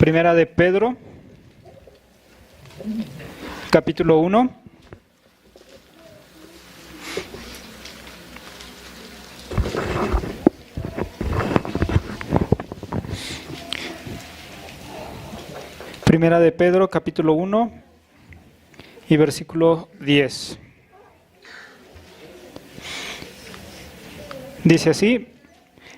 Primera de Pedro, capítulo 1. Primera de Pedro, capítulo 1 y versículo 10. Dice así: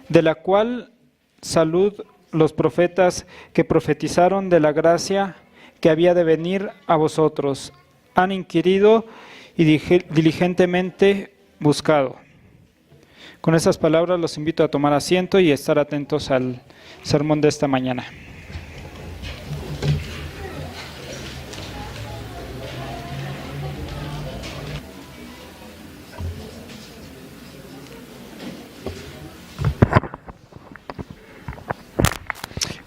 de la cual salud los profetas que profetizaron de la gracia que había de venir a vosotros, han inquirido y diligentemente buscado. Con esas palabras los invito a tomar asiento y estar atentos al sermón de esta mañana.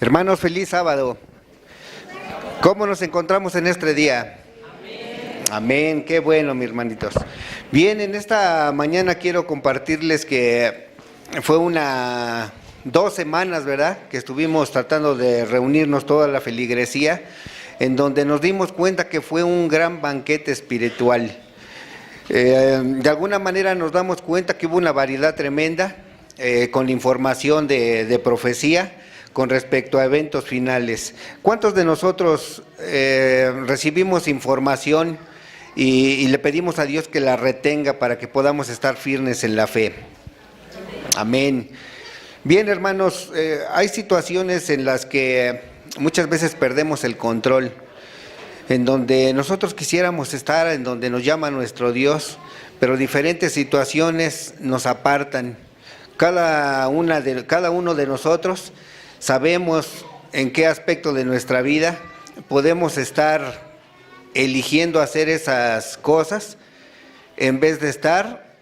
Hermanos, feliz sábado. ¿Cómo nos encontramos en este día? Amén. Amén, qué bueno, mis hermanitos. Bien, en esta mañana quiero compartirles que fue 2 semanas, ¿verdad?, que estuvimos tratando de reunirnos toda la feligresía, en donde nos dimos cuenta que fue un gran banquete espiritual. De alguna manera nos damos cuenta que hubo una variedad tremenda con información de profecía con respecto a eventos finales. ¿Cuántos de nosotros recibimos información y le pedimos a Dios que la retenga para que podamos estar firmes en la fe? Amén. Bien, hermanos, hay situaciones en las que muchas veces perdemos el control, en donde nosotros quisiéramos estar, en donde nos llama nuestro Dios, pero diferentes situaciones nos apartan. Cada uno de nosotros sabemos en qué aspecto de nuestra vida podemos estar eligiendo hacer esas cosas en vez de estar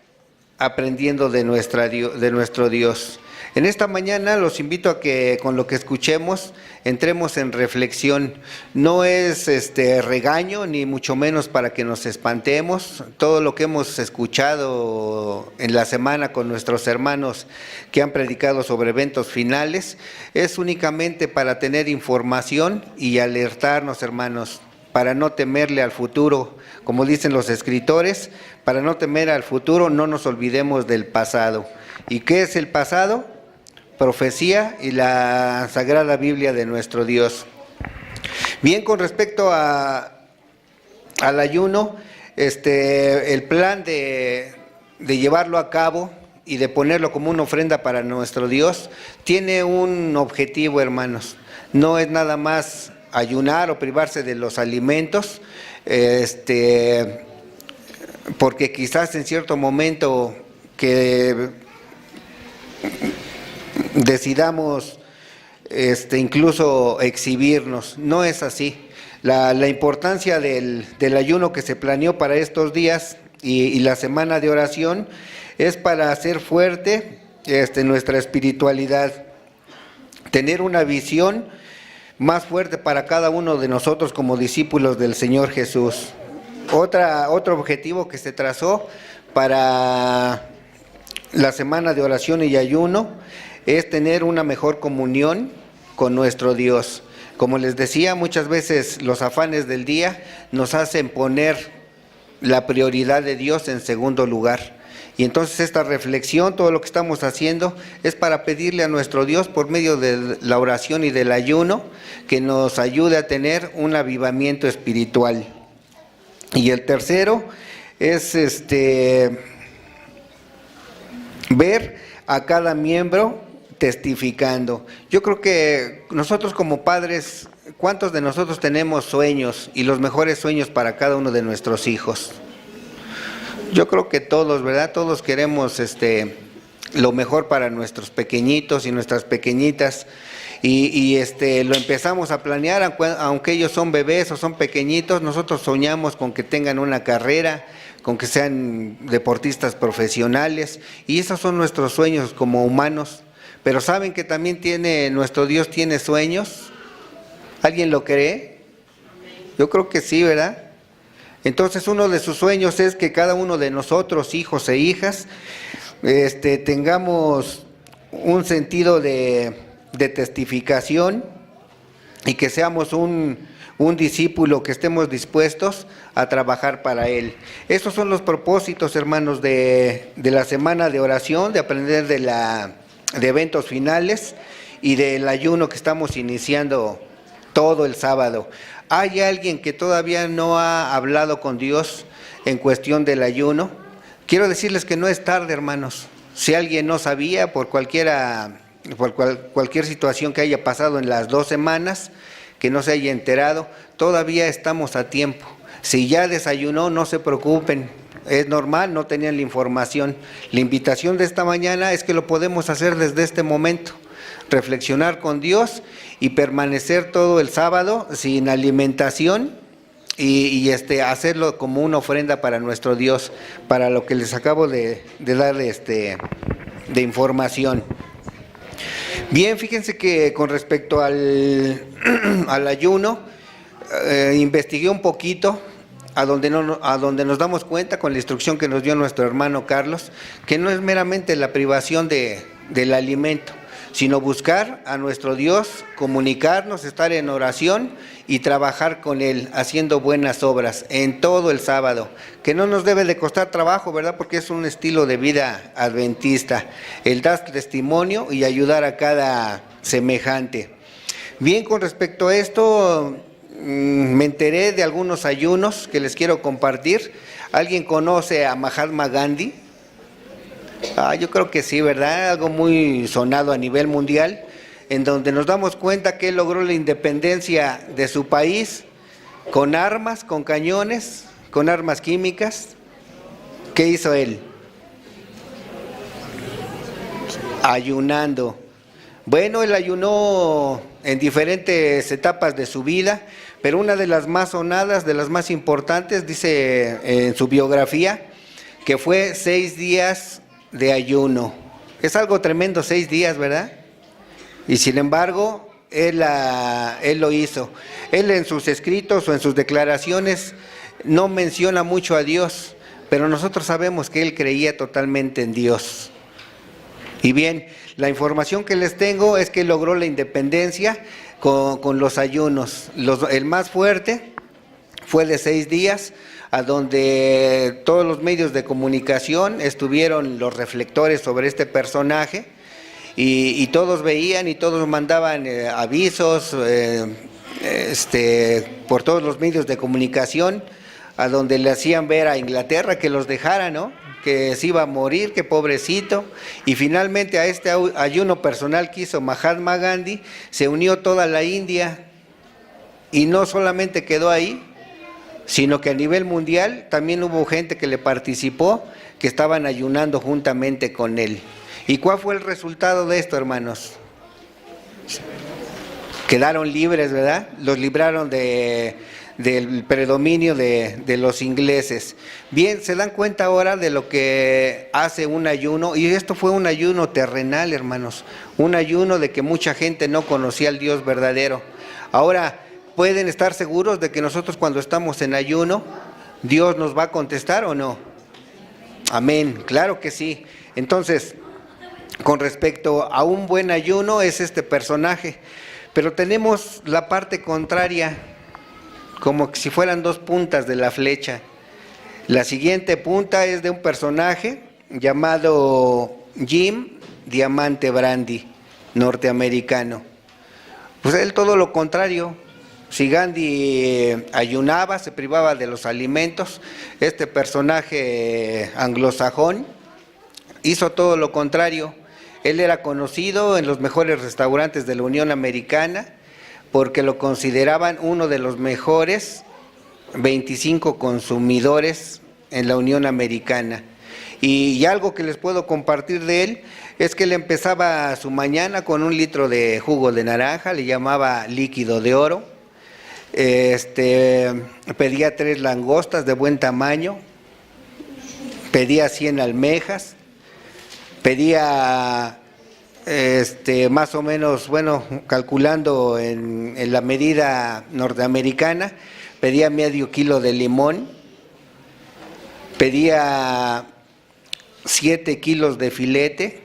aprendiendo de nuestro Dios. En esta mañana los invito a que con lo que escuchemos entremos en reflexión. No es regaño, ni mucho menos para que nos espantemos. Todo lo que hemos escuchado en la semana con nuestros hermanos que han predicado sobre eventos finales es únicamente para tener información y alertarnos, hermanos, para no temerle al futuro. Como dicen los escritores, para no temer al futuro no nos olvidemos del pasado. ¿Y qué es el pasado? Profecía y la Sagrada Biblia de nuestro Dios. Bien, con respecto al ayuno, el plan de llevarlo a cabo y de ponerlo como una ofrenda para nuestro Dios tiene un objetivo, hermanos. No es nada más ayunar o privarse de los alimentos, porque quizás en cierto momento que decidamos incluso exhibirnos. No es así. La importancia del ayuno que se planeó para estos días y la semana de oración es para hacer fuerte nuestra espiritualidad, tener una visión más fuerte para cada uno de nosotros como discípulos del Señor Jesús. Otro objetivo que se trazó para la semana de oración y ayuno es tener una mejor comunión con nuestro Dios. Como les decía, muchas veces los afanes del día nos hacen poner la prioridad de Dios en segundo lugar. Y entonces esta reflexión, todo lo que estamos haciendo, es para pedirle a nuestro Dios por medio de la oración y del ayuno que nos ayude a tener un avivamiento espiritual. Y el tercero es ver a cada miembro testificando. Yo creo que nosotros como padres, ¿cuántos de nosotros tenemos sueños y los mejores sueños para cada uno de nuestros hijos? Yo creo que todos, ¿verdad? Todos queremos lo mejor para nuestros pequeñitos y nuestras pequeñitas y lo empezamos a planear, aunque ellos son bebés o son pequeñitos. Nosotros soñamos con que tengan una carrera, con que sean deportistas profesionales, y esos son nuestros sueños como humanos. Pero ¿saben que también nuestro Dios tiene sueños? ¿Alguien lo cree? Yo creo que sí, ¿verdad? Entonces uno de sus sueños es que cada uno de nosotros, hijos e hijas, tengamos un sentido de testificación y que seamos un discípulo, que estemos dispuestos a trabajar para Él. Estos son los propósitos, hermanos, de la semana de oración, de aprender de eventos finales y del ayuno que estamos iniciando todo el sábado. ¿Hay alguien que todavía no ha hablado con Dios en cuestión del ayuno? Quiero decirles que no es tarde, hermanos. Si alguien no sabía por cualquier situación que haya pasado en las 2 semanas, que no se haya enterado, todavía estamos a tiempo. Si ya desayunó, no se preocupen, es normal, no tenían la información. La invitación de esta mañana es que lo podemos hacer desde este momento, reflexionar con Dios y permanecer todo el sábado sin alimentación y hacerlo como una ofrenda para nuestro Dios, para lo que les acabo de dar de información. Bien, fíjense que con respecto al ayuno, investigué un poquito a donde nos damos cuenta con la instrucción que nos dio nuestro hermano Carlos, que no es meramente la privación del alimento, sino buscar a nuestro Dios, comunicarnos, estar en oración y trabajar con Él, haciendo buenas obras en todo el sábado, que no nos debe de costar trabajo, ¿verdad? Porque es un estilo de vida adventista, el dar testimonio y ayudar a cada semejante. Bien, con respecto a esto, me enteré de algunos ayunos que les quiero compartir. ¿Alguien conoce a Mahatma Gandhi? Yo creo que sí, ¿verdad? Algo muy sonado a nivel mundial, en donde nos damos cuenta que él logró la independencia de su país con armas, con cañones, con armas químicas. ¿Qué hizo él? Ayunando. Bueno, él ayunó en diferentes etapas de su vida, pero una de las más sonadas, de las más importantes, dice en su biografía, que fue 6 días de ayuno. Es algo tremendo, 6 días, ¿verdad? Y sin embargo, él lo hizo. Él en sus escritos o en sus declaraciones no menciona mucho a Dios, pero nosotros sabemos que él creía totalmente en Dios. Y bien, la información que les tengo es que logró la independencia con los ayunos. El más fuerte fue de 6 días, a donde todos los medios de comunicación estuvieron los reflectores sobre este personaje y todos veían y todos mandaban avisos por todos los medios de comunicación, a donde le hacían ver a Inglaterra que los dejara, ¿no? Que se iba a morir, que pobrecito. Y finalmente a este ayuno personal que hizo Mahatma Gandhi se unió toda la India, y no solamente quedó ahí, sino que a nivel mundial también hubo gente que le participó, que estaban ayunando juntamente con él. ¿Y cuál fue el resultado de esto, hermanos? Quedaron libres, ¿verdad? Los libraron del predominio de los ingleses. Bien, se dan cuenta ahora de lo que hace un ayuno, y esto fue un ayuno terrenal, hermanos, un ayuno de que mucha gente no conocía al Dios verdadero. Ahora, ¿pueden estar seguros de que nosotros cuando estamos en ayuno, Dios nos va a contestar o no? Amén, claro que sí. Entonces, con respecto a un buen ayuno es este personaje, pero tenemos la parte contraria, como si fueran 2 puntas de la flecha. La siguiente punta es de un personaje llamado Jim Diamante Brandi, norteamericano. Pues él todo lo contrario. Si Gandhi ayunaba, se privaba de los alimentos, este personaje anglosajón hizo todo lo contrario. Él era conocido en los mejores restaurantes de la Unión Americana porque lo consideraban uno de los mejores 25 consumidores en la Unión Americana. Y algo que les puedo compartir de él es que él empezaba su mañana con 1 litro de jugo de naranja, le llamaba líquido de oro. Pedía 3 langostas de buen tamaño, pedía 100 almejas, pedía más o menos, bueno, calculando en la medida norteamericana, pedía medio kilo de limón, pedía 7 kilos de filete,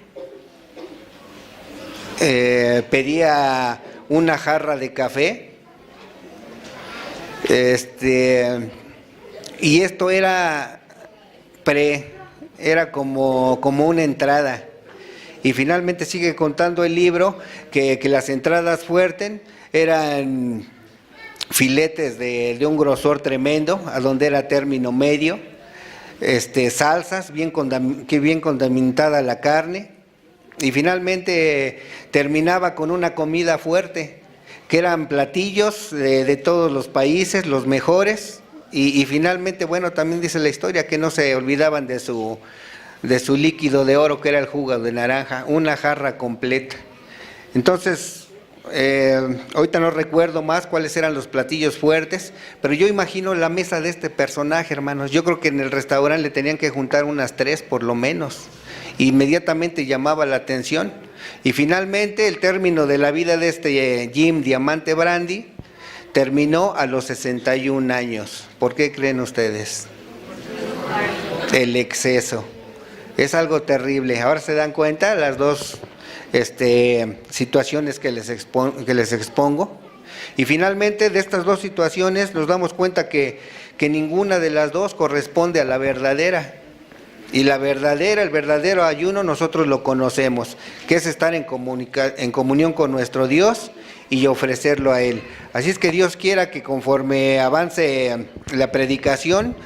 pedía una jarra de café. Y esto era como una entrada. Y finalmente sigue contando el libro que las entradas fuertes eran filetes de un grosor tremendo, a donde era término medio, salsas, bien condimentada la carne, y finalmente terminaba con una comida fuerte, que eran platillos de todos los países, los mejores, y finalmente, bueno, también dice la historia que no se olvidaban de su líquido de oro, que era el jugo de naranja, una jarra completa. Entonces, ahorita no recuerdo más cuáles eran los platillos fuertes, pero yo imagino la mesa de este personaje, hermanos. Yo creo que en el restaurante le tenían que juntar unas 3 por lo menos. Inmediatamente llamaba la atención. Y finalmente el término de la vida de este Jim Diamante Brandy terminó a los 61 años. ¿Por qué creen ustedes? El exceso. Es algo terrible. Ahora se dan cuenta las dos situaciones que les expongo. Y finalmente de estas dos situaciones nos damos cuenta que ninguna de las dos corresponde a la verdadera. Y el verdadero ayuno nosotros lo conocemos, que es estar en comunión con nuestro Dios y ofrecerlo a Él. Así es que Dios quiera que conforme avance la predicación,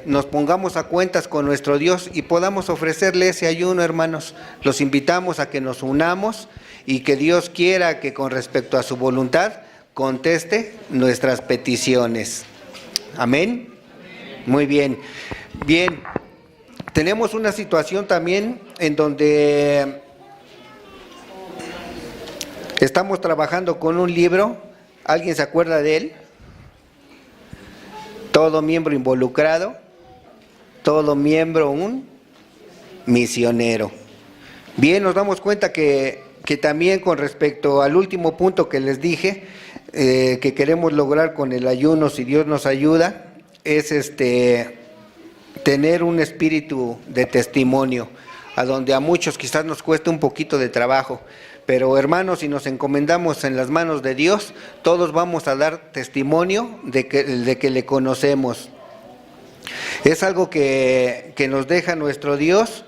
nos pongamos a cuentas con nuestro Dios y podamos ofrecerle ese ayuno, hermanos. Los invitamos a que nos unamos y que Dios quiera que con respecto a su voluntad conteste nuestras peticiones. Amén. Muy bien. Bien, tenemos una situación también en donde estamos trabajando con un libro. ¿Alguien se acuerda de él? Todo miembro involucrado, todo miembro un misionero. Bien, nos damos cuenta que también con respecto al último punto que les dije, que queremos lograr con el ayuno, si Dios nos ayuda, es tener un espíritu de testimonio, a donde a muchos quizás nos cueste un poquito de trabajo, pero hermanos, si nos encomendamos en las manos de Dios, todos vamos a dar testimonio de que le conocemos. Es algo que nos deja nuestro Dios,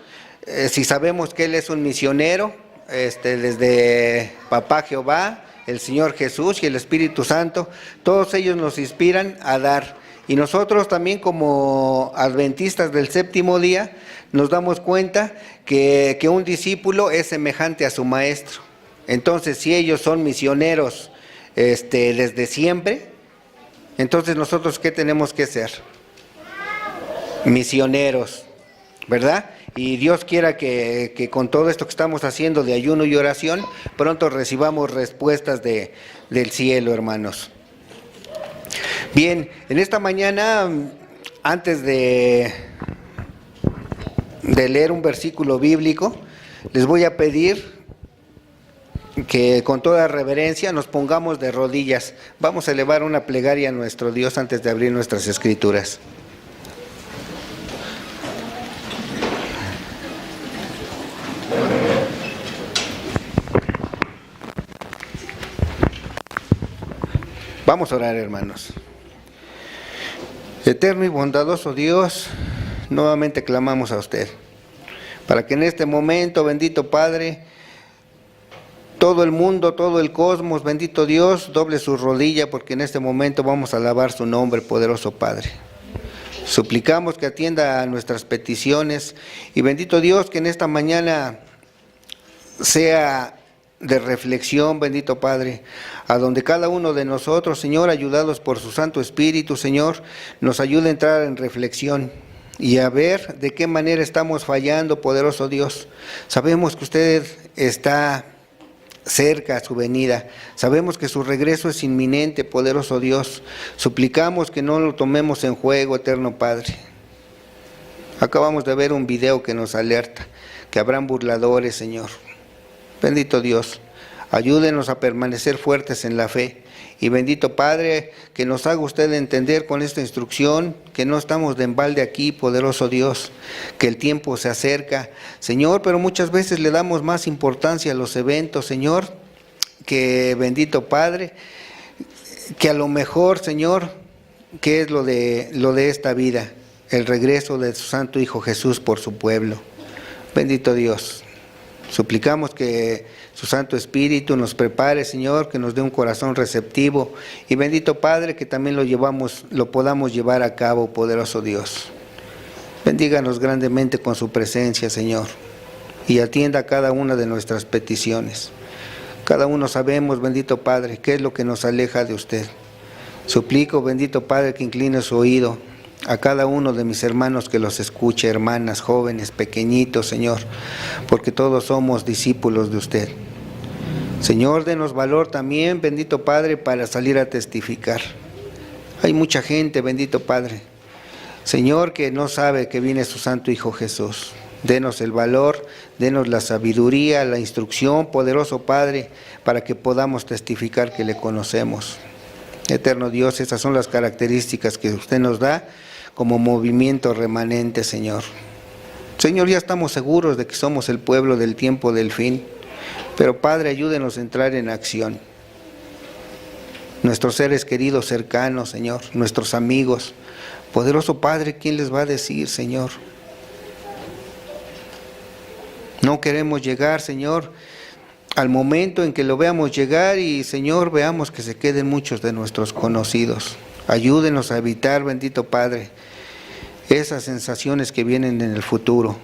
si sabemos que Él es un misionero, desde Papá Jehová, el Señor Jesús y el Espíritu Santo, todos ellos nos inspiran a dar. Y nosotros también como adventistas del séptimo día nos damos cuenta que un discípulo es semejante a su maestro. Entonces, si ellos son misioneros desde siempre, entonces nosotros ¿qué tenemos que ser? Misioneros, ¿verdad? Y Dios quiera que con todo esto que estamos haciendo de ayuno y oración, pronto recibamos respuestas del cielo, hermanos. Bien, en esta mañana, antes de leer un versículo bíblico, les voy a pedir que con toda reverencia nos pongamos de rodillas. Vamos a elevar una plegaria a nuestro Dios antes de abrir nuestras escrituras. Vamos a orar, hermanos. Eterno y bondadoso Dios, nuevamente clamamos a usted, para que en este momento, bendito Padre, todo el mundo, todo el cosmos, bendito Dios, doble su rodilla, porque en este momento vamos a alabar su nombre, poderoso Padre. Suplicamos que atienda a nuestras peticiones, y bendito Dios, que en esta mañana sea de reflexión, bendito Padre, a donde cada uno de nosotros, Señor, ayudados por su Santo Espíritu, Señor, nos ayude a entrar en reflexión y a ver de qué manera estamos fallando, poderoso Dios. Sabemos que usted está cerca a su venida, sabemos que su regreso es inminente, poderoso Dios. Suplicamos que no lo tomemos en juego, eterno Padre. Acabamos de ver un video que nos alerta que habrán burladores, Señor. Bendito Dios, ayúdenos a permanecer fuertes en la fe. Y bendito Padre, que nos haga usted entender con esta instrucción que no estamos de embalde aquí, poderoso Dios, que el tiempo se acerca, Señor, pero muchas veces le damos más importancia a los eventos, Señor, que, bendito Padre, que a lo mejor, Señor, ¿qué es lo de esta vida? El regreso de su Santo Hijo Jesús por su pueblo. Bendito Dios, suplicamos que su Santo Espíritu nos prepare, Señor, que nos dé un corazón receptivo, y bendito Padre, que también lo podamos llevar a cabo, poderoso Dios. Bendíganos grandemente con su presencia, Señor, y atienda cada una de nuestras peticiones. Cada uno sabemos, bendito Padre, qué es lo que nos aleja de usted. Suplico, bendito Padre, que incline su oído a cada uno de mis hermanos que los escuche, hermanas, jóvenes, pequeñitos, Señor, porque todos somos discípulos de usted. Señor, denos valor también, bendito Padre, para salir a testificar. Hay mucha gente, bendito Padre, Señor, que no sabe que viene su Santo Hijo Jesús. Denos el valor, denos la sabiduría, la instrucción, poderoso Padre, para que podamos testificar que le conocemos. Eterno Dios, esas son las características que usted nos da como movimiento remanente, Señor. Señor, ya estamos seguros de que somos el pueblo del tiempo del fin, pero Padre, ayúdenos a entrar en acción. Nuestros seres queridos cercanos, Señor, nuestros amigos, poderoso Padre, ¿quién les va a decir, Señor? No queremos llegar, Señor, al momento en que lo veamos llegar y, Señor, veamos que se queden muchos de nuestros conocidos. Ayúdenos a evitar, bendito Padre, esas sensaciones que vienen en el futuro,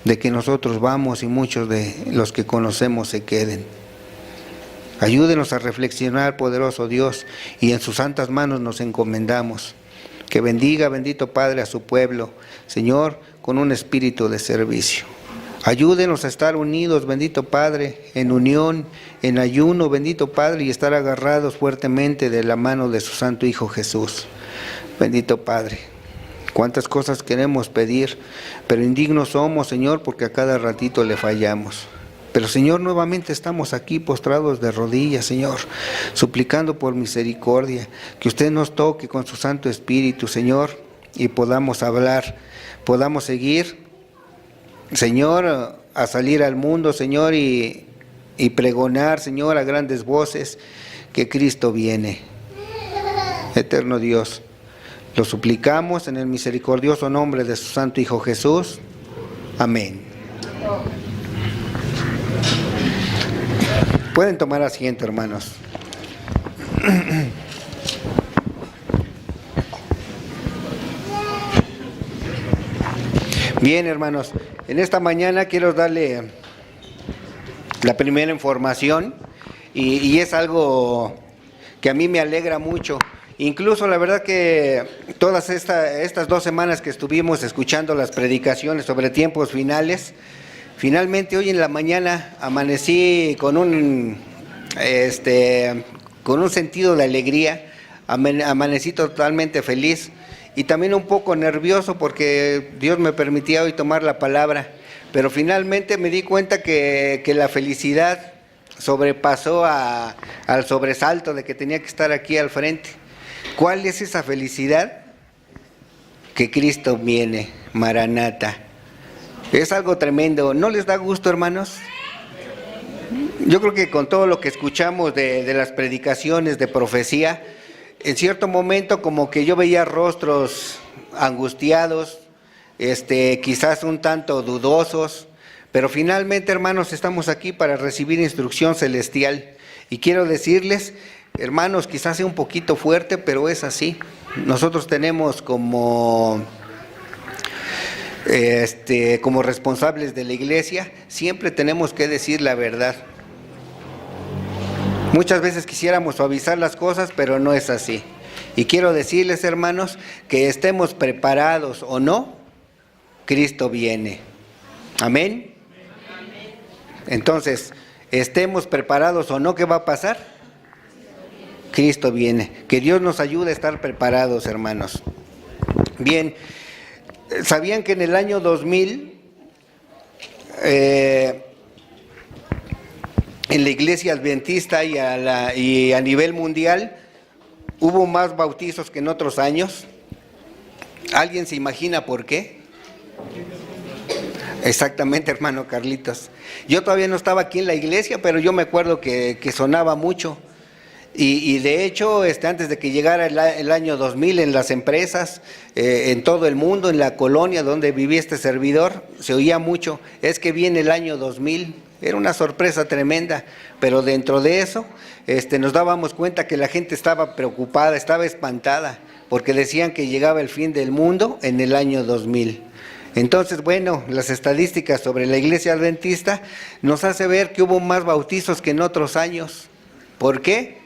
de que nosotros vamos y muchos de los que conocemos se queden. Ayúdenos a reflexionar, poderoso Dios, y en sus santas manos nos encomendamos. Que bendiga, bendito Padre, a su pueblo, Señor, con un espíritu de servicio. Ayúdenos a estar unidos, bendito Padre, en unión, en ayuno, bendito Padre, y estar agarrados fuertemente de la mano de su Santo Hijo Jesús. Bendito Padre, cuántas cosas queremos pedir, pero indignos somos, Señor, porque a cada ratito le fallamos. Pero, Señor, nuevamente estamos aquí postrados de rodillas, Señor, suplicando por misericordia, que usted nos toque con su Santo Espíritu, Señor, y podamos hablar, podamos seguir, Señor, a salir al mundo, Señor, y pregonar, Señor, a grandes voces que Cristo viene. Eterno Dios, lo suplicamos en el misericordioso nombre de su Santo Hijo Jesús. Amén. Pueden tomar asiento, hermanos. Bien, hermanos, en esta mañana quiero darle la primera información y es algo que a mí me alegra mucho. Incluso la verdad que todas estas 2 semanas que estuvimos escuchando las predicaciones sobre tiempos finales, finalmente hoy en la mañana amanecí con un sentido de alegría, amanecí totalmente feliz. Y también un poco nervioso porque Dios me permitía hoy tomar la palabra, pero finalmente me di cuenta que la felicidad sobrepasó al sobresalto de que tenía que estar aquí al frente. ¿Cuál es esa felicidad? Que Cristo viene, Maranata. Es algo tremendo. ¿No les da gusto, hermanos? Yo creo que con todo lo que escuchamos de las predicaciones de profecía, en cierto momento como que yo veía rostros angustiados, quizás un tanto dudosos, pero finalmente, hermanos, estamos aquí para recibir instrucción celestial. Y quiero decirles, hermanos, quizás sea un poquito fuerte, pero es así. Nosotros tenemos como responsables de la iglesia, siempre tenemos que decir la verdad. Muchas veces quisiéramos suavizar las cosas, pero no es así. Y quiero decirles, hermanos, que estemos preparados o no, Cristo viene. Amén. Entonces, estemos preparados o no, ¿qué va a pasar? Cristo viene. Que Dios nos ayude a estar preparados, hermanos. Bien, ¿sabían que en el año 2000 en la iglesia adventista y a nivel mundial hubo más bautizos que en otros años? ¿Alguien se imagina por qué? Exactamente, hermano Carlitos. Yo todavía no estaba aquí en la iglesia, pero yo me acuerdo que sonaba mucho. Y de hecho, antes de que llegara el año 2000, en las empresas, en todo el mundo, en la colonia donde vivía este servidor, se oía mucho, es que viene el año 2000. Era una sorpresa tremenda, pero dentro de eso nos dábamos cuenta que la gente estaba preocupada, estaba espantada, porque decían que llegaba el fin del mundo en el año 2000. Entonces, bueno, las estadísticas sobre la iglesia adventista nos hace ver que hubo más bautizos que en otros años. ¿Por qué?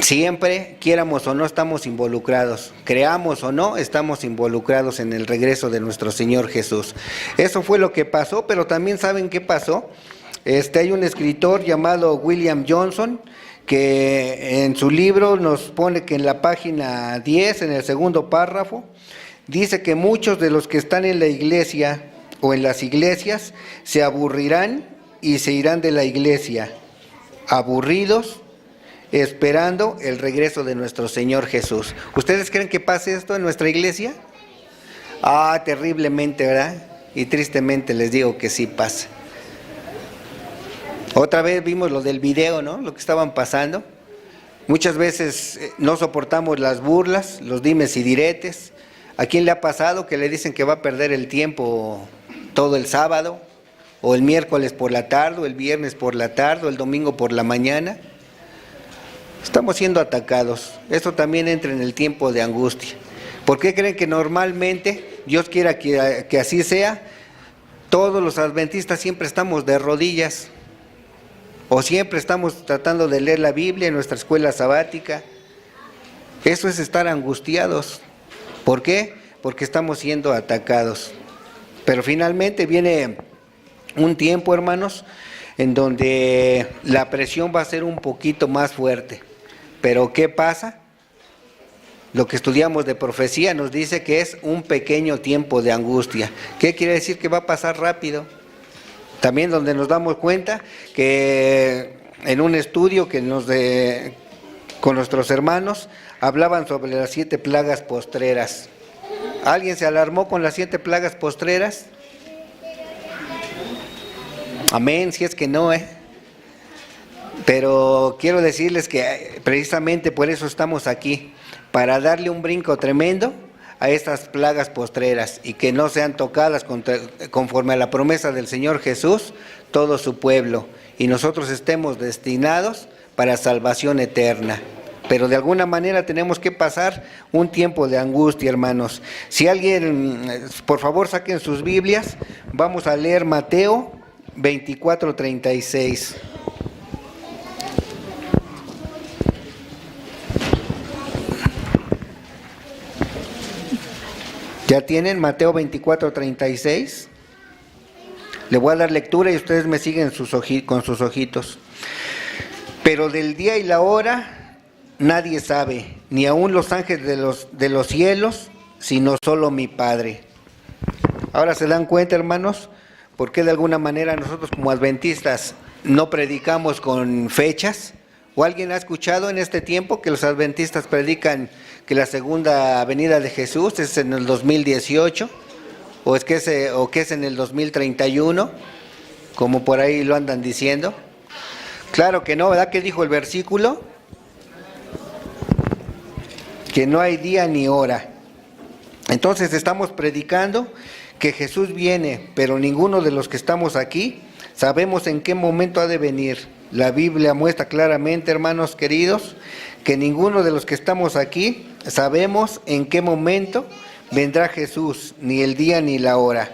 Siempre, quieramos o no, estamos involucrados, creamos o no, estamos involucrados en el regreso de nuestro Señor Jesús. Eso fue lo que pasó, pero también ¿saben qué pasó? Hay un escritor llamado William Johnson, que en su libro nos pone que en la página 10, en el segundo párrafo, dice que muchos de los que están en la iglesia o en las iglesias se aburrirán y se irán de la iglesia, aburridos, esperando el regreso de nuestro Señor Jesús. ¿Ustedes creen que pase esto en nuestra iglesia? Terriblemente, ¿verdad? Y tristemente les digo que sí pasa. Otra vez vimos lo del video, ¿no? Lo que estaban pasando. Muchas veces no soportamos las burlas, los dimes y diretes. ¿A quién le ha pasado que le dicen que va a perder el tiempo todo el sábado? O el miércoles por la tarde, o el viernes por la tarde, o el domingo por la mañana. Estamos siendo atacados. Esto también entra en el tiempo de angustia. ¿Por qué creen que normalmente, Dios quiera que así sea, todos los adventistas siempre estamos de rodillas? O siempre estamos tratando de leer la Biblia en nuestra escuela sabática. Eso es estar angustiados. ¿Por qué? Porque estamos siendo atacados. Pero finalmente viene un tiempo, hermanos, en donde la presión va a ser un poquito más fuerte. Pero ¿qué pasa? Lo que estudiamos de profecía nos dice que es un pequeño tiempo de angustia. ¿Qué quiere decir? Que va a pasar rápido. También donde nos damos cuenta que en un estudio que con nuestros hermanos hablaban sobre las 7 plagas postreras. ¿Alguien se alarmó con las 7 plagas postreras? Amén, si es que no, Pero quiero decirles que precisamente por eso estamos aquí, para darle un brinco tremendo a estas plagas postreras y que no sean tocadas conforme a la promesa del Señor Jesús, todo su pueblo, y nosotros estemos destinados para salvación eterna. Pero de alguna manera tenemos que pasar un tiempo de angustia, hermanos. Si alguien, por favor, saquen sus Biblias, vamos a leer Mateo 24:36. ¿Ya tienen Mateo 24:36? Le voy a dar lectura y ustedes me siguen con sus ojitos. Pero del día y la hora nadie sabe, ni aun los ángeles de los cielos, sino solo mi Padre. Ahora se dan cuenta, hermanos, por qué de alguna manera nosotros como adventistas no predicamos con fechas. ¿O alguien ha escuchado en este tiempo que los adventistas predican que la segunda venida de Jesús es en el 2018? ¿O que es en el 2031? Como por ahí lo andan diciendo. Claro que no, ¿verdad? ¿Qué dijo el versículo? Que no hay día ni hora. Entonces estamos predicando que Jesús viene, pero ninguno de los que estamos aquí sabemos en qué momento ha de venir. La Biblia muestra claramente, hermanos queridos, que ninguno de los que estamos aquí sabemos en qué momento vendrá Jesús, ni el día ni la hora.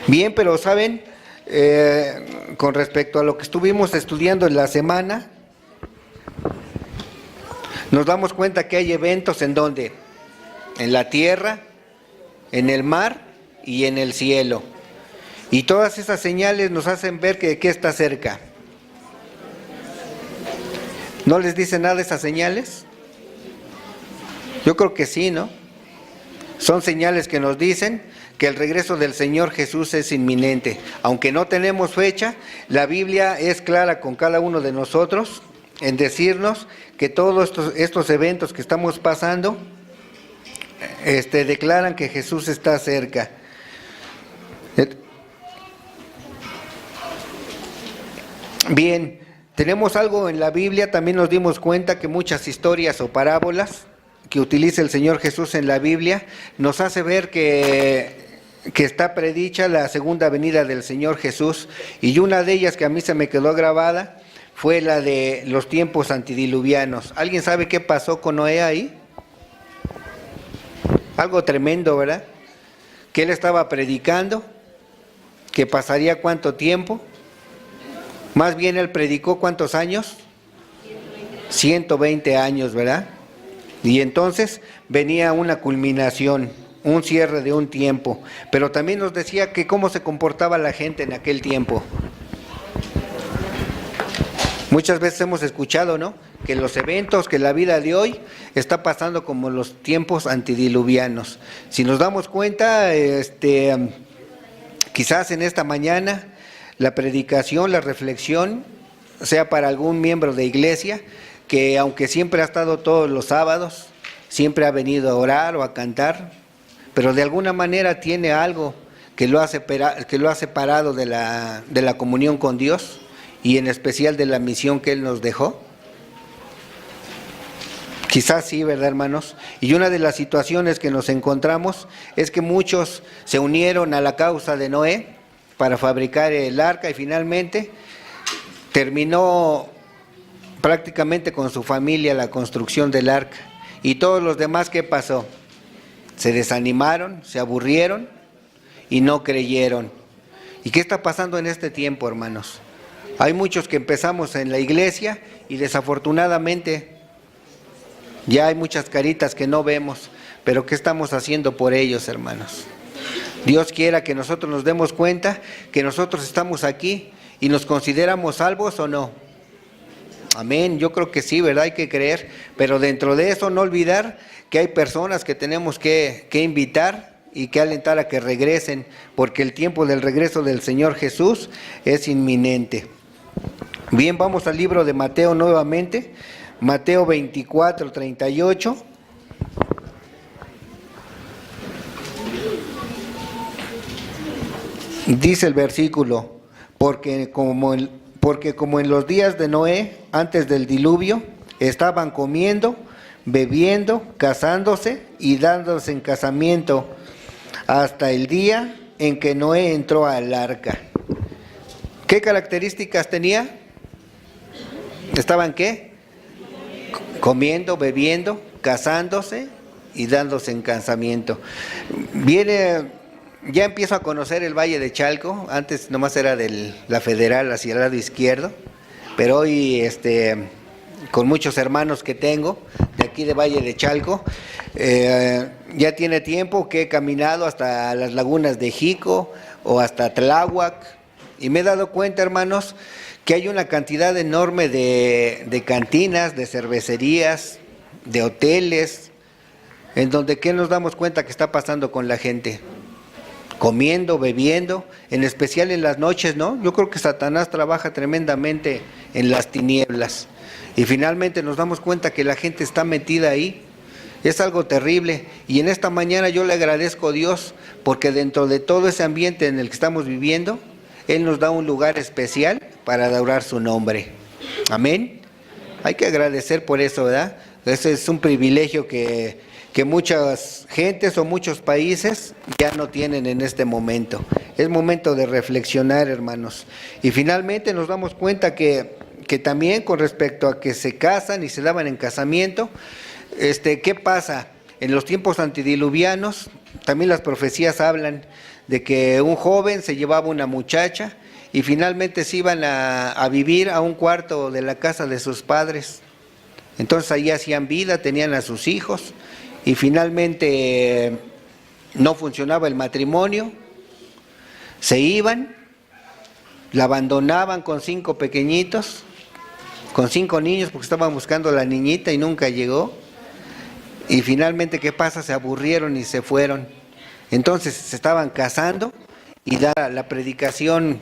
Bien, pero ¿saben? Con respecto a lo que estuvimos estudiando en la semana, nos damos cuenta que hay eventos en donde, en la tierra, en el mar y en el cielo. Y todas esas señales nos hacen ver que está cerca. ¿No les dice nada esas señales? Yo creo que sí, ¿no? Son señales que nos dicen que el regreso del Señor Jesús es inminente. Aunque no tenemos fecha, la Biblia es clara con cada uno de nosotros en decirnos que todos estos eventos que estamos pasando declaran que Jesús está cerca. Bien, tenemos algo en la Biblia, también nos dimos cuenta que muchas historias o parábolas que utiliza el Señor Jesús en la Biblia nos hace ver que está predicha la segunda venida del Señor Jesús, y una de ellas que a mí se me quedó grabada fue la de los tiempos antidiluvianos. ¿Alguien sabe qué pasó con Noé ahí? Algo tremendo, ¿verdad? Que él estaba predicando, que pasaría cuánto tiempo. Más bien él predicó ¿cuántos años? 120 años, ¿verdad? Y entonces venía una culminación, un cierre de un tiempo. Pero también nos decía que cómo se comportaba la gente en aquel tiempo. Muchas veces hemos escuchado, ¿no?, que los eventos, que la vida de hoy está pasando como los tiempos antidiluvianos. Si nos damos cuenta, quizás en esta mañana la predicación, la reflexión, sea para algún miembro de iglesia que aunque siempre ha estado todos los sábados, siempre ha venido a orar o a cantar, pero de alguna manera tiene algo que lo ha separado de la comunión con Dios, y en especial de la misión que Él nos dejó. Quizás sí, ¿verdad, hermanos? Y una de las situaciones que nos encontramos es que muchos se unieron a la causa de Noé para fabricar el arca, y finalmente terminó prácticamente con su familia la construcción del arca. Y todos los demás, ¿qué pasó? Se desanimaron, se aburrieron y no creyeron. ¿Y qué está pasando en este tiempo, hermanos? Hay muchos que empezamos en la iglesia y desafortunadamente ya hay muchas caritas que no vemos, pero ¿qué estamos haciendo por ellos, hermanos? Dios quiera que nosotros nos demos cuenta que nosotros estamos aquí y nos consideramos salvos o no. Amén, yo creo que sí, ¿verdad? Hay que creer, pero dentro de eso no olvidar que hay personas que tenemos que invitar y que alentar a que regresen, porque el tiempo del regreso del Señor Jesús es inminente. Bien, vamos al libro de Mateo nuevamente, Mateo 24, 38. Dice el versículo: porque como en los días de Noé, antes del diluvio, estaban comiendo, bebiendo, casándose y dándose en casamiento, hasta el día en que Noé entró al arca. ¿Qué características tenía? ¿Estaban qué? Comiendo, bebiendo, casándose y dándose en casamiento. Ya empiezo a conocer el Valle de Chalco. Antes nomás era de la Federal hacia el lado izquierdo, pero hoy con muchos hermanos que tengo de aquí de Valle de Chalco, ya tiene tiempo que he caminado hasta las lagunas de Jico o hasta Tláhuac, y me he dado cuenta, hermanos, que hay una cantidad enorme de cantinas, de cervecerías, de hoteles, en donde ¿qué nos damos cuenta que está pasando con la gente? Comiendo, bebiendo, en especial en las noches, ¿no? Yo creo que Satanás trabaja tremendamente en las tinieblas, y finalmente nos damos cuenta que la gente está metida ahí. Es algo terrible, y en esta mañana yo le agradezco a Dios, porque dentro de todo ese ambiente en el que estamos viviendo, Él nos da un lugar especial para adorar su nombre. Amén. Hay que agradecer por eso, ¿verdad? Ese es un privilegio que muchas gentes o muchos países ya no tienen en este momento. Es momento de reflexionar, hermanos. Y finalmente nos damos cuenta que también con respecto a que se casan y se daban en casamiento, ¿qué pasa? En los tiempos antidiluvianos, también las profecías hablan de que un joven se llevaba una muchacha y finalmente se iban a vivir a un cuarto de la casa de sus padres. Entonces ahí hacían vida, tenían a sus hijos, y finalmente no funcionaba el matrimonio, se iban, la abandonaban con 5 pequeñitos, con 5 niños, porque estaban buscando a la niñita y nunca llegó, y finalmente ¿qué pasa? Se aburrieron y se fueron. Entonces se estaban casando, y la predicación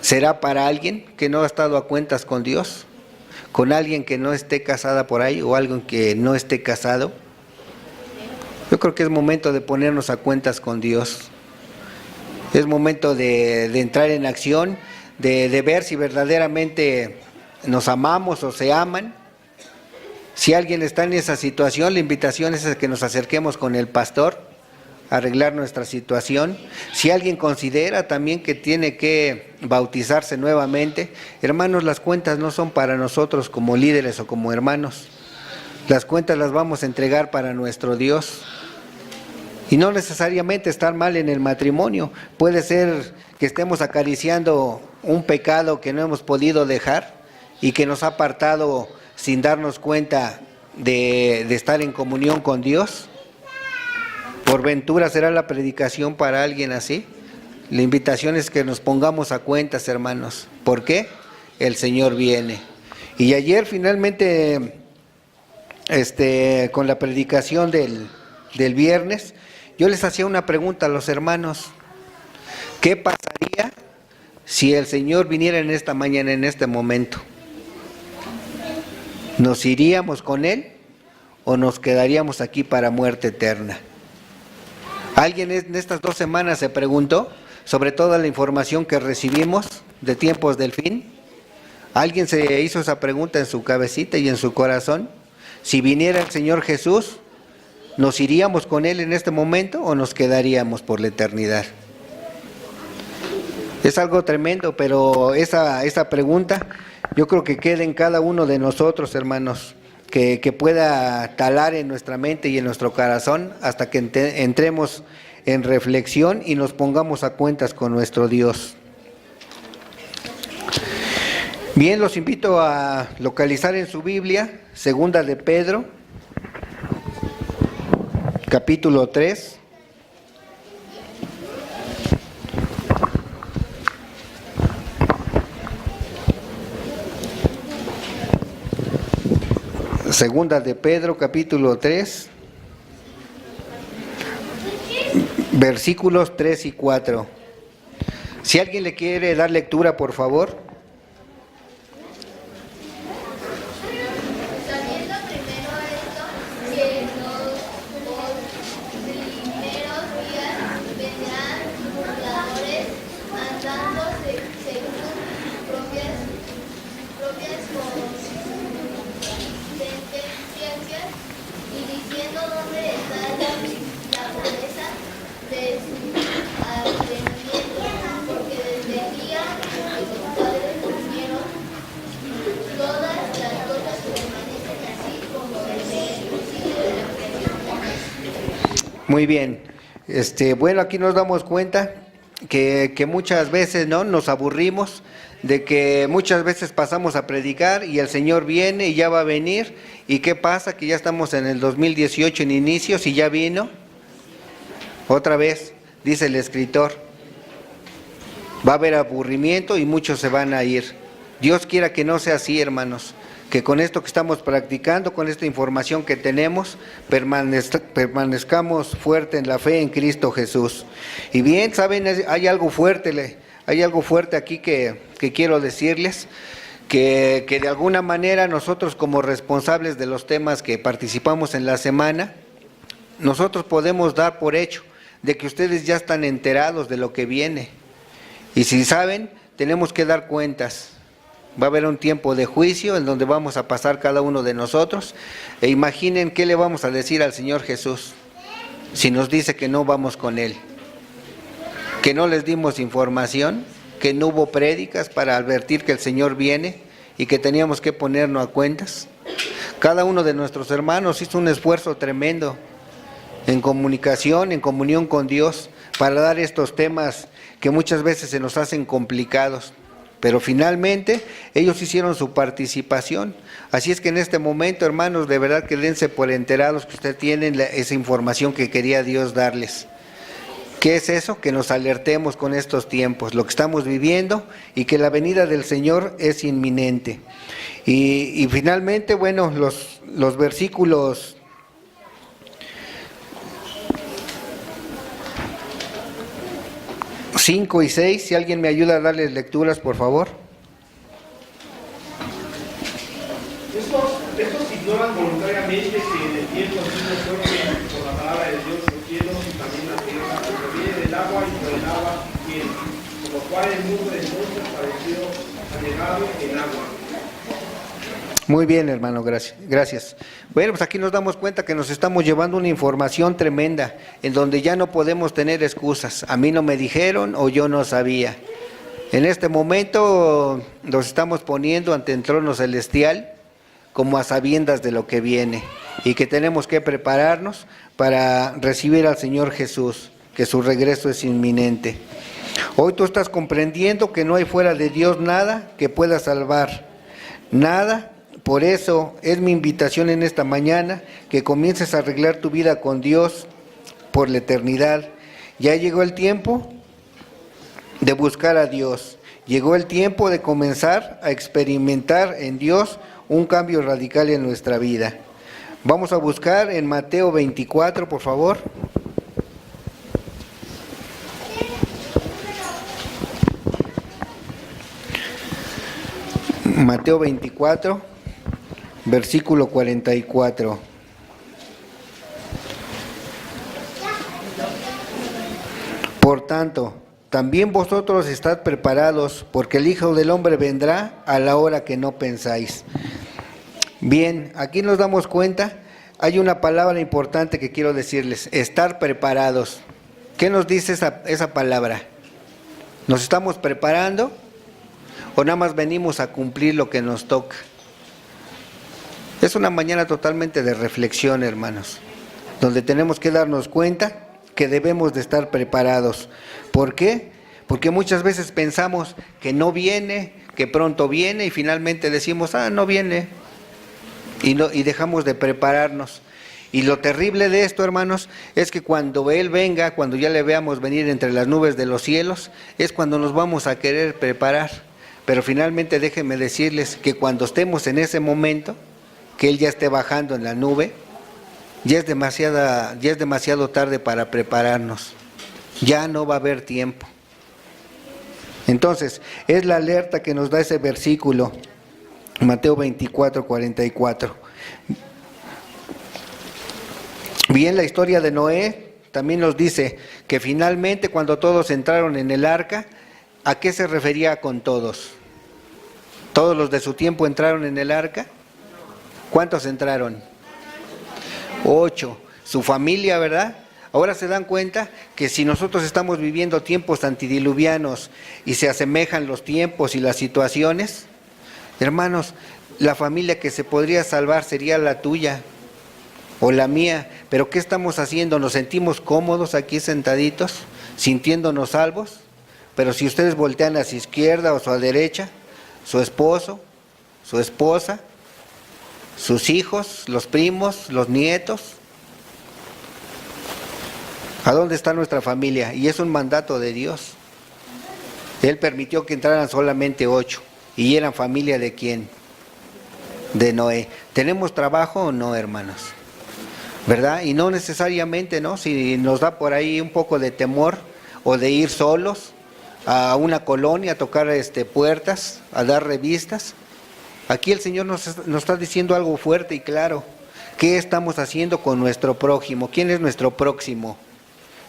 será para alguien que no ha estado a cuentas con Dios, con alguien que no esté casada por ahí, o alguien que no esté casado. Yo creo creo que es momento de ponernos a cuentas con Dios. Es momento de entrar en acción, de ver si verdaderamente nos amamos o se aman. Si alguien está en esa situación, la invitación es a que nos acerquemos con el pastor, a arreglar nuestra situación. Si alguien considera también que tiene que bautizarse nuevamente, hermanos, las cuentas no son para nosotros como líderes o como hermanos. Las cuentas las vamos a entregar para nuestro Dios. Y no necesariamente estar mal en el matrimonio. Puede ser que estemos acariciando un pecado que no hemos podido dejar y que nos ha apartado sin darnos cuenta de estar en comunión con Dios. ¿Por ventura será la predicación para alguien así? La invitación es que nos pongamos a cuentas, hermanos. ¿Por qué? El Señor viene. Y ayer finalmente, con la predicación del viernes, yo les hacía una pregunta a los hermanos. ¿Qué pasaría si el Señor viniera en esta mañana, en este momento? ¿Nos iríamos con Él o nos quedaríamos aquí para muerte eterna? ¿Alguien en estas 2 semanas se preguntó sobre toda la información que recibimos de tiempos del fin? ¿Alguien se hizo esa pregunta en su cabecita y en su corazón? Si viniera el Señor Jesús, ¿nos iríamos con Él en este momento o nos quedaríamos por la eternidad? Es algo tremendo, pero esa pregunta yo creo que queda en cada uno de nosotros, hermanos, que pueda talar en nuestra mente y en nuestro corazón hasta que entremos en reflexión y nos pongamos a cuentas con nuestro Dios. Bien, los invito a localizar en su Biblia, Segunda de Pedro, capítulo 3. Segunda de Pedro, capítulo 3, versículos 3 y 4. Si alguien le quiere dar lectura, por favor. Muy bien. Bueno, aquí nos damos cuenta que muchas veces no nos aburrimos, de que muchas veces pasamos a predicar y el Señor viene y ya va a venir. ¿Y qué pasa? Que ya estamos en el 2018 en inicios y ya vino. Otra vez, dice el escritor, va a haber aburrimiento y muchos se van a ir. Dios quiera que no sea así, hermanos. Que con esto que estamos practicando, con esta información que tenemos, permanezcamos fuerte en la fe en Cristo Jesús. Y bien, saben, hay algo fuerte aquí que quiero decirles, que de alguna manera nosotros como responsables de los temas que participamos en la semana, nosotros podemos dar por hecho de que ustedes ya están enterados de lo que viene. Y si saben, tenemos que dar cuentas. Va a haber un tiempo de juicio en donde vamos a pasar cada uno de nosotros. E imaginen qué le vamos a decir al Señor Jesús si nos dice que no vamos con Él, que no les dimos información, que no hubo prédicas para advertir que el Señor viene y que teníamos que ponernos a cuentas. Cada uno de nuestros hermanos hizo un esfuerzo tremendo en comunicación, en comunión con Dios, para dar estos temas que muchas veces se nos hacen complicados. Pero finalmente ellos hicieron su participación. Así es que en este momento, hermanos, de verdad que dense por enterados que ustedes tienen esa información que quería Dios darles. ¿Qué es eso? Que nos alertemos con estos tiempos, lo que estamos viviendo y que la venida del Señor es inminente. Y finalmente, bueno, los versículos 5 y 6, si alguien me ayuda a darles lecturas, por favor. Estos ignoran voluntariamente que en el tiempo antiguo fueron la palabra de Dios, los cielos y también la tierra, porque viene del agua y por el agua viene, por lo cual el mundo entonces pareció anegado en agua. Muy bien, hermano, gracias. Bueno, pues aquí nos damos cuenta que nos estamos llevando una información tremenda, en donde ya no podemos tener excusas. A mí no me dijeron o yo no sabía. En este momento nos estamos poniendo ante el trono celestial como a sabiendas de lo que viene y que tenemos que prepararnos para recibir al Señor Jesús, que su regreso es inminente. Hoy tú estás comprendiendo que no hay fuera de Dios nada que pueda salvar, nada. Por eso es mi invitación en esta mañana que comiences a arreglar tu vida con Dios por la eternidad. Ya llegó el tiempo de buscar a Dios. Llegó el tiempo de comenzar a experimentar en Dios un cambio radical en nuestra vida. Vamos a buscar en Mateo 24, por favor. Mateo 24, versículo 44. Por tanto, también vosotros estad preparados, porque el Hijo del Hombre vendrá a la hora que no pensáis. Bien, aquí nos damos cuenta, hay una palabra importante que quiero decirles, estar preparados. ¿Qué nos dice esa palabra? ¿Nos estamos preparando o nada más venimos a cumplir lo que nos toca? Es una mañana totalmente de reflexión, hermanos, donde tenemos que darnos cuenta que debemos de estar preparados. ¿Por qué? Porque muchas veces pensamos que no viene, que pronto viene y finalmente decimos, no viene, y dejamos de prepararnos. Y lo terrible de esto, hermanos, es que cuando Él venga, cuando ya le veamos venir entre las nubes de los cielos, es cuando nos vamos a querer preparar. Pero finalmente déjenme decirles que cuando estemos en ese momento, que Él ya esté bajando en la nube, ya es demasiado tarde para prepararnos. Ya no va a haber tiempo. Entonces, es la alerta que nos da ese versículo, Mateo 24, 44. Bien, la historia de Noé también nos dice que finalmente cuando todos entraron en el arca, ¿a qué se refería con todos? ¿Todos los de su tiempo entraron en el arca? ¿Cuántos entraron? 8. Su familia, ¿verdad? Ahora se dan cuenta que si nosotros estamos viviendo tiempos antidiluvianos y se asemejan los tiempos y las situaciones, hermanos, la familia que se podría salvar sería la tuya o la mía. Pero ¿qué estamos haciendo? ¿Nos sentimos cómodos aquí sentaditos, sintiéndonos salvos? Pero si ustedes voltean a su izquierda o a su derecha, su esposo, su esposa, sus hijos, los primos, los nietos, ¿a dónde está nuestra familia? Y es un mandato de Dios. Él permitió que entraran solamente 8. ¿Y eran familia de quién? De Noé. ¿Tenemos trabajo o no, hermanos? ¿Verdad? Y no necesariamente, ¿no? Si nos da por ahí un poco de temor o de ir solos a una colonia a tocar puertas, a dar revistas. Aquí el Señor nos está diciendo algo fuerte y claro. ¿Qué estamos haciendo con nuestro prójimo? ¿Quién es nuestro próximo?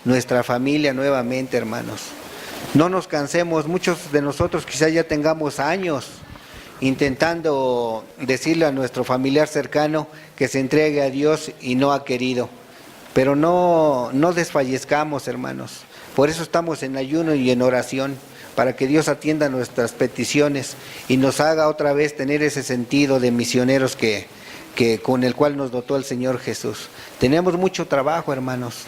Nuestra familia nuevamente, hermanos. No nos cansemos, muchos de nosotros quizás ya tengamos años intentando decirle a nuestro familiar cercano que se entregue a Dios y no ha querido. Pero no desfallezcamos, hermanos. Por eso estamos en ayuno y en oración, para que Dios atienda nuestras peticiones y nos haga otra vez tener ese sentido de misioneros que con el cual nos dotó el Señor Jesús. Tenemos mucho trabajo, hermanos.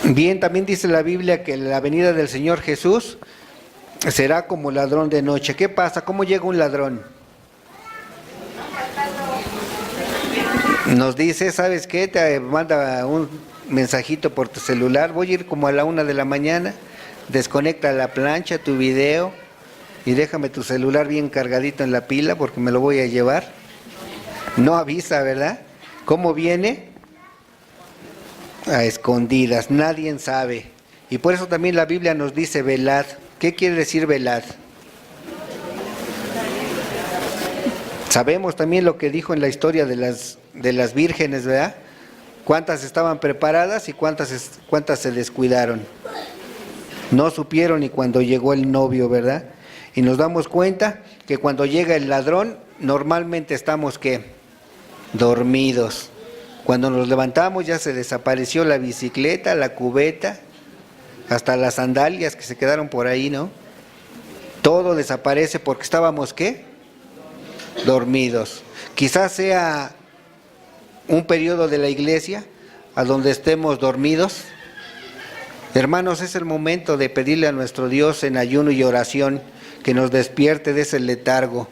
Bien, también dice la Biblia que la venida del Señor Jesús será como ladrón de noche. ¿Qué pasa? ¿Cómo llega un ladrón? Nos dice, ¿sabes qué? Te manda un mensajito por tu celular. Voy a ir como a la 1 de la mañana. Desconecta la plancha, tu video y déjame tu celular bien cargadito en la pila porque me lo voy a llevar. No avisa, ¿verdad? ¿Cómo viene? A escondidas, nadie sabe. Y por eso también la Biblia nos dice velad. ¿Qué quiere decir velad? Sabemos también lo que dijo en la historia de las vírgenes, ¿verdad? Cuántas estaban preparadas y cuántas se descuidaron. No supieron ni cuando llegó el novio, ¿verdad? Y nos damos cuenta que cuando llega el ladrón, normalmente estamos, ¿qué? Dormidos. Cuando nos levantamos ya se desapareció la bicicleta, la cubeta, hasta las sandalias que se quedaron por ahí, ¿no? Todo desaparece porque estábamos, ¿qué? Dormidos. Quizás sea un periodo de la iglesia a donde estemos dormidos. Hermanos, es el momento de pedirle a nuestro Dios en ayuno y oración que nos despierte de ese letargo.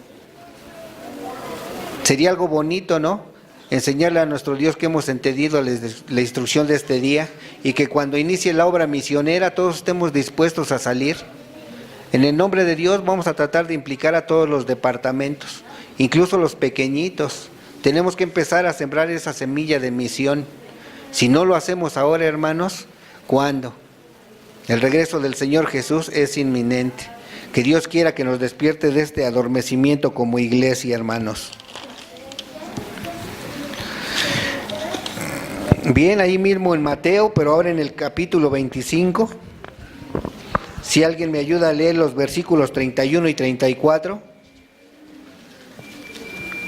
Sería algo bonito, ¿no? Enseñarle a nuestro Dios que hemos entendido la instrucción de este día y que cuando inicie la obra misionera todos estemos dispuestos a salir. En el nombre de Dios vamos a tratar de implicar a todos los departamentos, incluso los pequeñitos. Tenemos que empezar a sembrar esa semilla de misión. Si no lo hacemos ahora, hermanos, ¿cuándo? El regreso del Señor Jesús es inminente. Que Dios quiera que nos despierte de este adormecimiento como iglesia, hermanos. Bien, ahí mismo en Mateo, pero ahora en el capítulo 25. Si alguien me ayuda a leer los versículos 31 y 34.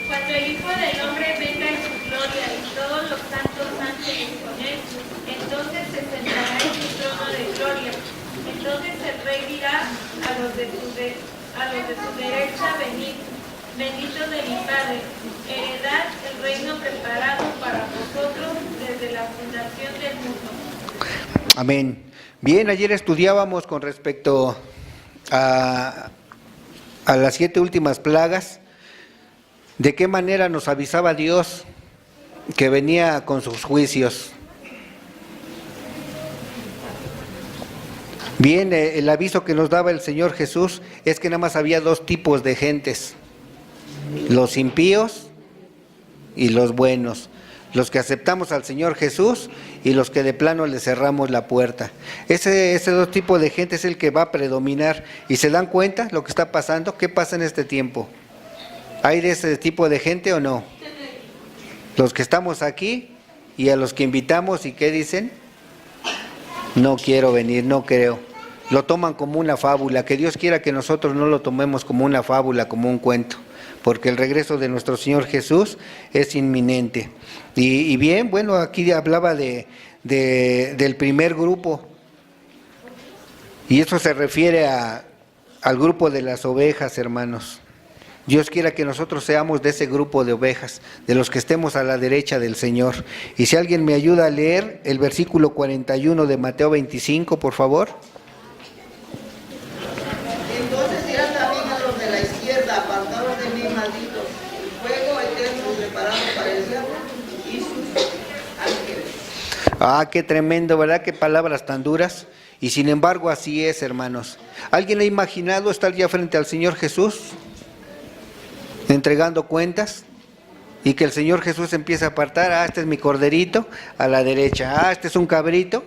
Cuando el Hijo del Hombre venga en su gloria y todos los santos ángeles con él, entonces se sentará en su trono de gloria. Entonces el Rey dirá a los de su derecha, venid, benditos de mi Padre, heredad el reino preparado para vosotros desde la fundación del mundo. Amén. Bien, ayer estudiábamos con respecto a las 7 últimas plagas, de qué manera nos avisaba Dios que venía con sus juicios. Bien, el aviso que nos daba el Señor Jesús es que nada más había 2 tipos de gentes, los impíos y los buenos, los que aceptamos al Señor Jesús y los que de plano le cerramos la puerta. Ese 2 tipos de gente es el que va a predominar. ¿Y se dan cuenta lo que está pasando? ¿Qué pasa en este tiempo? ¿Hay de ese tipo de gente o no? Los que estamos aquí y a los que invitamos, ¿y qué dicen? No quiero venir, no creo. Lo toman como una fábula. Que Dios quiera que nosotros no lo tomemos como una fábula, como un cuento, porque el regreso de nuestro Señor Jesús es inminente. Y bien, bueno, aquí hablaba del primer grupo, y eso se refiere al grupo de las ovejas, hermanos. Dios quiera que nosotros seamos de ese grupo de ovejas, de los que estemos a la derecha del Señor. Y si alguien me ayuda a leer el versículo 41 de Mateo 25, por favor. Entonces dirán también a los de la izquierda, apartados de mí, malditos, el fuego eterno preparado para el diablo y sus ángeles. Ah, qué tremendo, ¿verdad? Qué palabras tan duras. Y sin embargo así es, hermanos. ¿Alguien ha imaginado estar ya frente al Señor Jesús, entregando cuentas, y que el Señor Jesús empiece a apartar? Ah, este es mi corderito, a la derecha. Ah, este es un cabrito,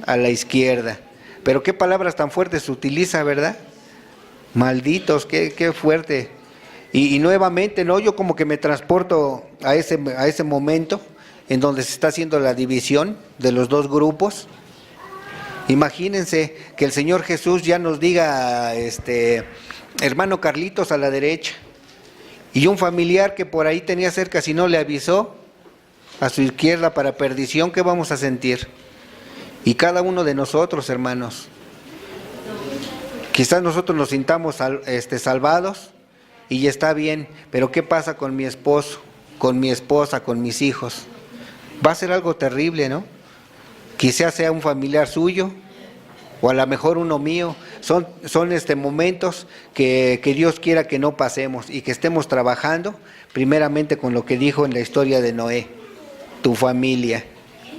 a la izquierda. Pero qué palabras tan fuertes se utiliza, ¿verdad? Malditos, qué fuerte. Y nuevamente, ¿no? Yo como que me transporto a ese momento en donde se está haciendo la división de los 2 grupos. Imagínense que el Señor Jesús ya nos diga, hermano Carlitos a la derecha, y un familiar que por ahí tenía cerca, si no le avisó, a su izquierda para perdición. ¿Qué vamos a sentir? Y cada uno de nosotros, hermanos, quizás nosotros nos sintamos salvados y está bien, pero ¿qué pasa con mi esposo, con mi esposa, con mis hijos? Va a ser algo terrible, ¿no? Quizás sea un familiar suyo, o a lo mejor uno mío. Son momentos que Dios quiera que no pasemos y que estemos trabajando primeramente con lo que dijo en la historia de Noé, tu familia.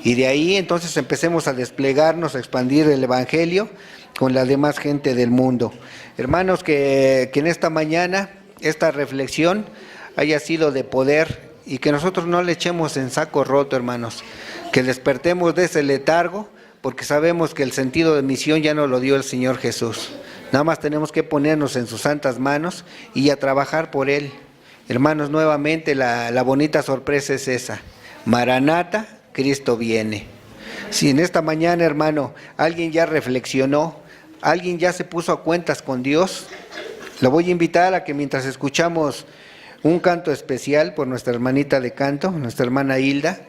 Y de ahí entonces empecemos a desplegarnos, a expandir el Evangelio con la demás gente del mundo. Hermanos, que en esta mañana esta reflexión haya sido de poder y que nosotros no le echemos en saco roto, hermanos. Que despertemos de ese letargo porque sabemos que el sentido de misión ya nos lo dio el Señor Jesús. Nada más tenemos que ponernos en sus santas manos y a trabajar por Él. Hermanos, nuevamente la bonita sorpresa es esa. Maranata, Cristo viene. Si en esta mañana, hermano, alguien ya reflexionó, alguien ya se puso a cuentas con Dios, lo voy a invitar a que mientras escuchamos un canto especial por nuestra hermanita de canto, nuestra hermana Hilda,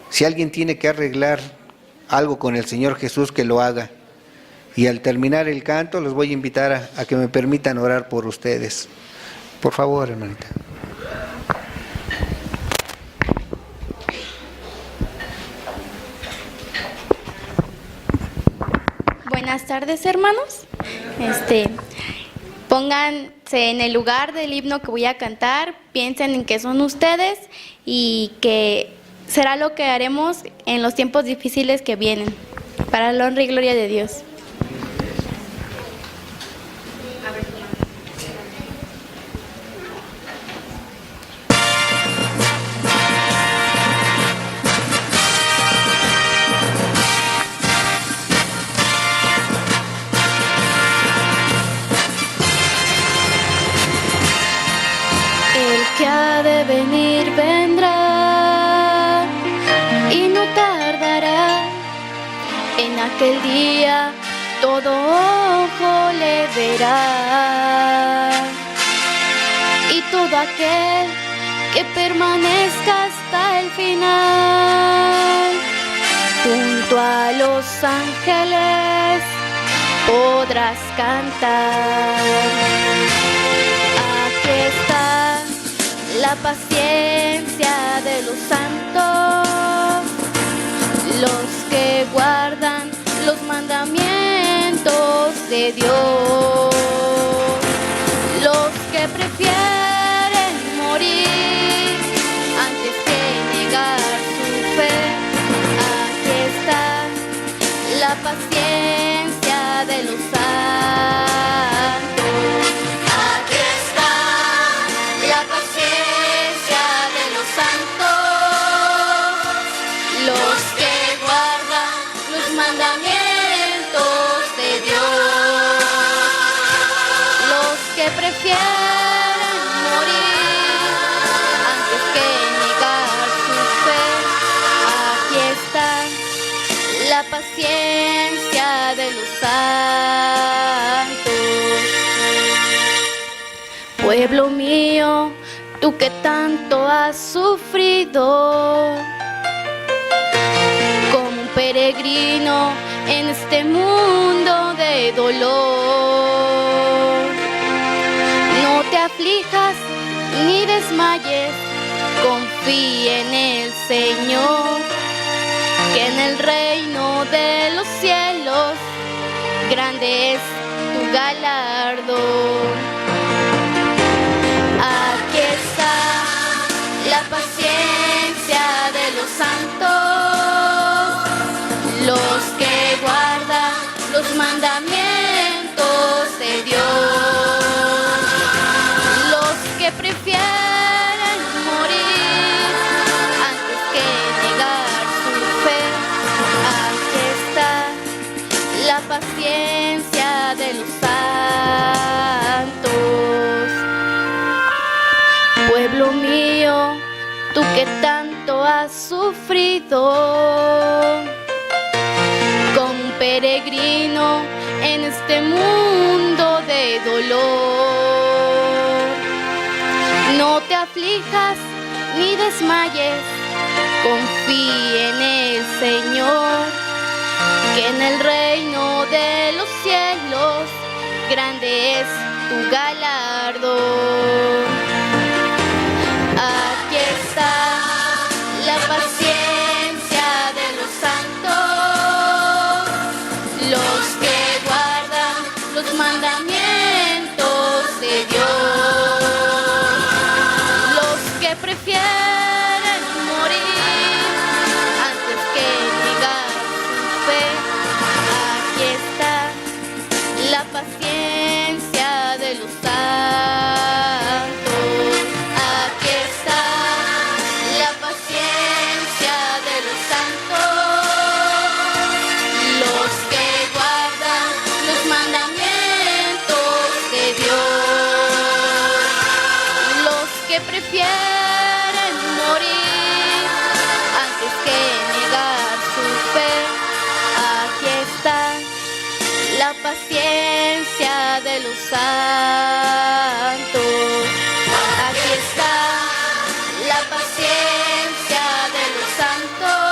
si alguien tiene que arreglar algo con el Señor Jesús, que lo haga. Y al terminar el canto, los voy a invitar a que me permitan orar por ustedes. Por favor, hermanita. Buenas tardes, hermanos. Pónganse en el lugar del himno que voy a cantar, piensen en que son ustedes y que será lo que haremos en los tiempos difíciles que vienen, para la honra y gloria de Dios. El que ha de venir vendrá y no tardará. En aquel día todo ojo le verá. Y todo aquel que permanezca hasta el final, junto a los ángeles podrás cantar. Aquí está la paciencia de los santos, los que guardan los mandamientos de Dios, los que prefieren morir antes que negar su fe. Aquí está la paciencia de los santos. Aquí está la paciencia de los santos, los que guardan los mandamientos de Dios, los que prefieren morir antes que negar su fe. Aquí está la paciencia de los santos. Pueblo mío, tú que tanto has sufrido, como un peregrino en este mundo de dolor. No te aflijas ni desmayes, confía en el Señor, que en el reino de los cielos grande es tu galardón. Aquí está la paciencia de los santos, los que guardan los mandamientos de Dios, los que prefieren morir antes que negar su fe. Aquí está la paciencia de los santos. Pueblo mío, tú que tanto has sufrido, como un peregrino en este mundo de dolor. No te aflijas ni desmayes, confía en el Señor, que en el reino de los cielos grande es tu galardón. Aquí está la paciencia de los santos, los que guardan los mandamientos de Dios, los que prefieren morir antes que negar su fe. Aquí está la paciencia de los santos. prefieren morir antes que negar su fe. Aquí está la paciencia de los santos. Aquí está la paciencia de los santos,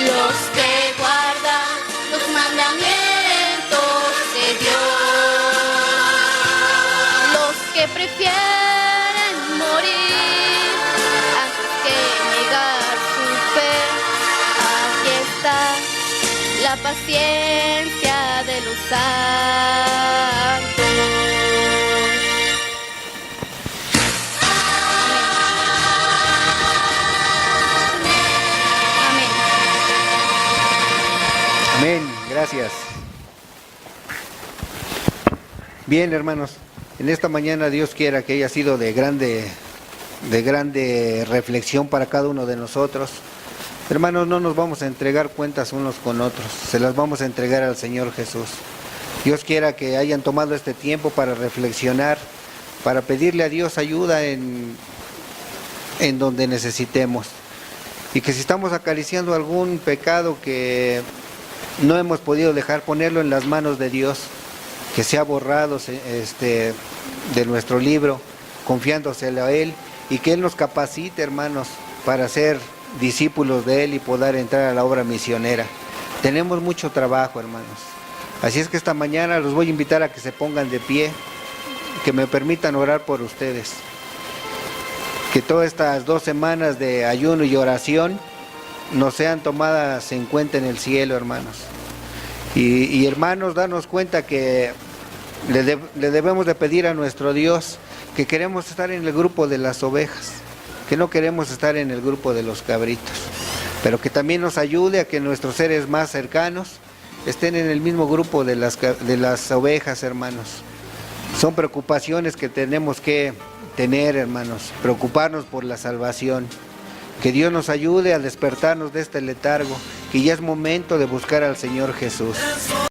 los que guardan los mandamientos de Dios, los que prefieren morir antes que negar su fe. Aquí está la paciencia de los santos. Amén. Amén, gracias. Bien, hermanos, en esta mañana Dios quiera que haya sido de grande reflexión para cada uno de nosotros. Hermanos, no nos vamos a entregar cuentas unos con otros, se las vamos a entregar al Señor Jesús. Dios quiera que hayan tomado este tiempo para reflexionar, para pedirle a Dios ayuda en donde necesitemos. Y que si estamos acariciando algún pecado que no hemos podido dejar, ponerlo en las manos de Dios, que sea borrado de nuestro libro, confiándoselo a Él, y que Él nos capacite, hermanos, para ser discípulos de Él y poder entrar a la obra misionera. Tenemos mucho trabajo, hermanos. Así es que esta mañana los voy a invitar a que se pongan de pie, que me permitan orar por ustedes. Que todas estas 2 semanas de ayuno y oración nos sean tomadas en cuenta en el cielo, hermanos. Y hermanos, darnos cuenta que le debemos de pedir a nuestro Dios que queremos estar en el grupo de las ovejas, que no queremos estar en el grupo de los cabritos, pero que también nos ayude a que nuestros seres más cercanos estén en el mismo grupo de las ovejas, hermanos. Son preocupaciones que tenemos que tener, hermanos, preocuparnos por la salvación. Que Dios nos ayude a despertarnos de este letargo, que ya es momento de buscar al Señor Jesús.